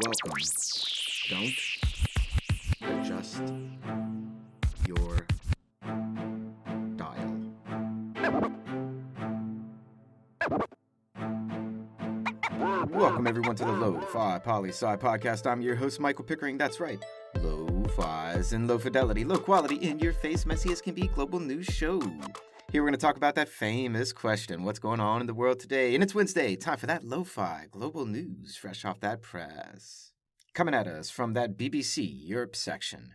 Welcome. Don't adjust your dial. Welcome everyone to the Lofi Poli Sci podcast. I'm your host, Michael Pickering. That's right. Lo-Fi's and low fidelity, low quality, in your face, messy as can be, global news show. Here we're going to talk about that famous question, what's going on in the world today? And it's Wednesday, time for that Lo-Fi global news, fresh off that press. Coming at us from that BBC Europe section,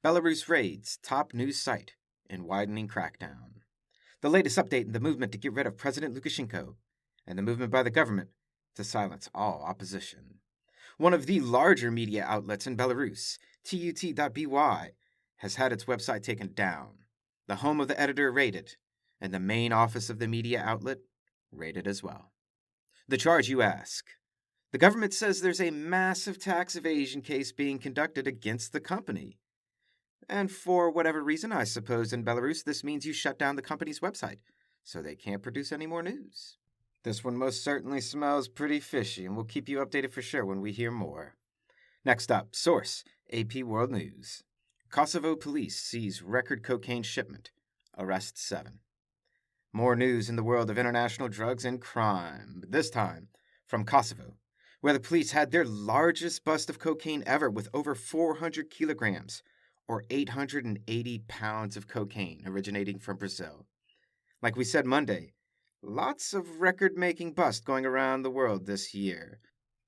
Belarus raids top news site in widening crackdown. The latest update in the movement to get rid of President Lukashenko, and the movement by the government to silence all opposition. One of the larger media outlets in Belarus, tut.by, has had its website taken down, the home of the editor raided, and the main office of the media outlet raided as well. The charge, you ask? The government says there's a massive tax evasion case being conducted against the company. And for whatever reason, I suppose in Belarus, this means you shut down the company's website, so they can't produce any more news. This one most certainly smells pretty fishy, and we'll keep you updated for sure when we hear more. Next up, source, AP World News. Kosovo police seize record cocaine shipment, arrest 7. More news in the world of international drugs and crime, this time from Kosovo, where the police had their largest bust of cocaine ever with over 400 kilograms, or 880 pounds of cocaine originating from Brazil. Like we said Monday, lots of record-making busts going around the world this year.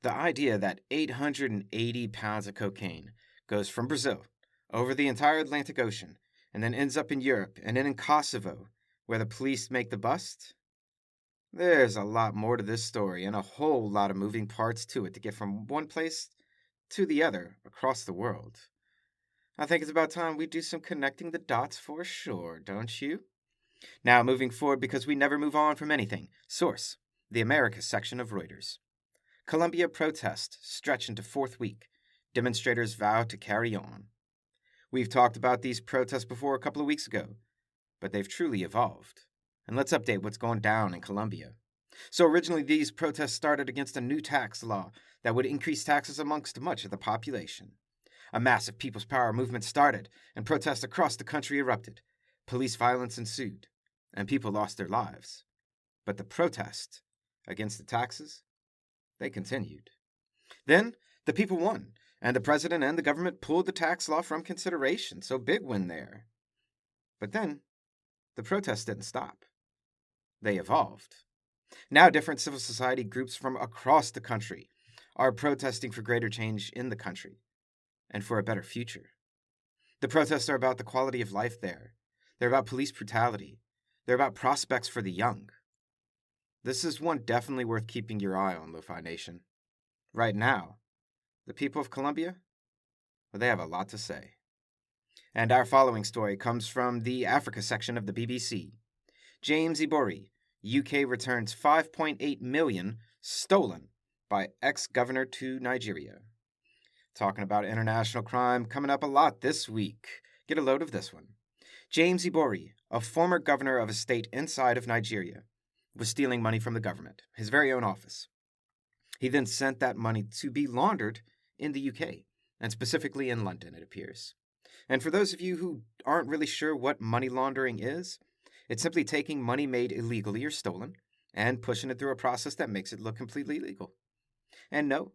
The idea that 880 pounds of cocaine goes from Brazil over the entire Atlantic Ocean and then ends up in Europe and then in Kosovo, where the police make the bust? There's a lot more to this story and a whole lot of moving parts to it to get from one place to the other across the world. I think it's about time we do some connecting the dots for sure, don't you? Now, moving forward, because we never move on from anything. Source, the Americas section of Reuters. Colombia protest stretch into 4th week. Demonstrators vow to carry on. We've talked about these protests before a couple of weeks ago, but they've truly evolved. And let's update what's going down in Colombia. So originally, these protests started against a new tax law that would increase taxes amongst much of the population. A massive people's power movement started, and protests across the country erupted. Police violence ensued, and people lost their lives. But the protests against the taxes, they continued. Then, the people won, and the president and the government pulled the tax law from consideration, so big win there. But then, the protests didn't stop. They evolved. Now, different civil society groups from across the country are protesting for greater change in the country and for a better future. The protests are about the quality of life there. They're about police brutality. They're about prospects for the young. This is one definitely worth keeping your eye on, Lo-Fi Nation. Right now, the people of Colombia, well, they have a lot to say. And our following story comes from the Africa section of the BBC. James Ibori, UK returns 5.8 million stolen by ex-governor to Nigeria. Talking about international crime coming up a lot this week. Get a load of this one. James Ibori, a former governor of a state inside of Nigeria, was stealing money from the government, his very own office. He then sent that money to be laundered in the UK, and specifically in London, it appears. And for those of you who aren't really sure what money laundering is, it's simply taking money made illegally or stolen and pushing it through a process that makes it look completely legal. And no,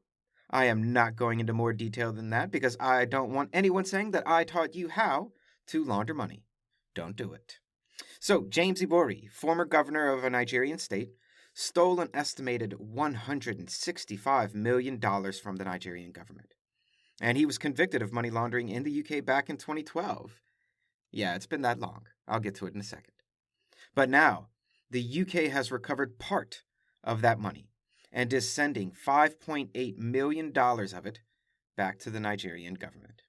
I am not going into more detail than that because I don't want anyone saying that I taught you how to launder money. Don't do it. So, James Ibori, former governor of a Nigerian state, stole an estimated $165 million from the Nigerian government. And he was convicted of money laundering in the UK back in 2012. Yeah, it's been that long. I'll get to it in a second. But now, the UK has recovered part of that money and is sending $5.8 million of it back to the Nigerian government.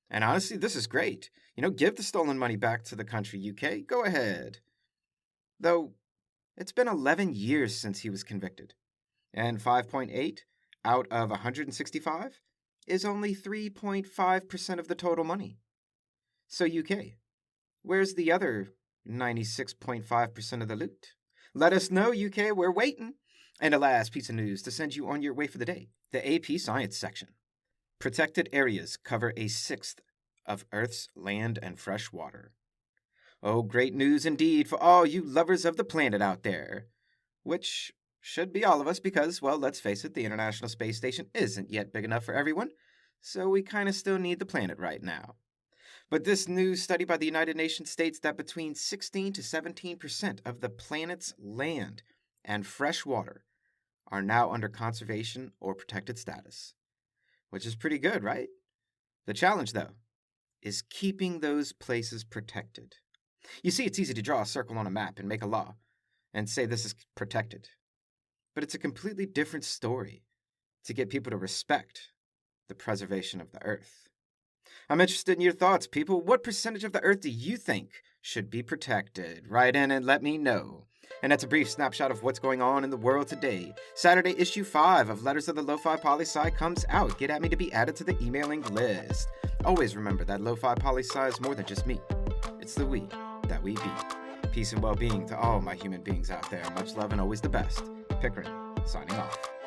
And honestly, this is great. Give the stolen money back to the country, UK. Go ahead. Though, it's been 11 years since he was convicted. And 5.8 out of 165 is only 3.5% of the total money. So UK, where's the other 96.5% of the loot? Let us know, UK, we're waiting. And a last piece of news to send you on your way for the day. The AP Science section. Protected areas cover a sixth of Earth's land and fresh water. Oh, great news indeed for all you lovers of the planet out there. Which should be all of us because, well, let's face it, the International Space Station isn't yet big enough for everyone, so we kind of still need the planet right now. But this new study by the United Nations states that between 16 to 17% of the planet's land and fresh water are now under conservation or protected status. Which is pretty good, right? The challenge, though, is keeping those places protected. You see, it's easy to draw a circle on a map and make a law and say this is protected. But it's a completely different story to get people to respect the preservation of the Earth. I'm interested in your thoughts, people. What percentage of the Earth do you think should be protected? Write in and let me know. And that's a brief snapshot of what's going on in the world today. Saturday, issue 5 of Letters of the Lofi Poli Sci comes out. Get at me to be added to the emailing list. Always remember that Lofi Poli Sci is more than just me. It's the we that we be. Peace and well-being to all my human beings out there. Much love and always the best. Pickering, signing off.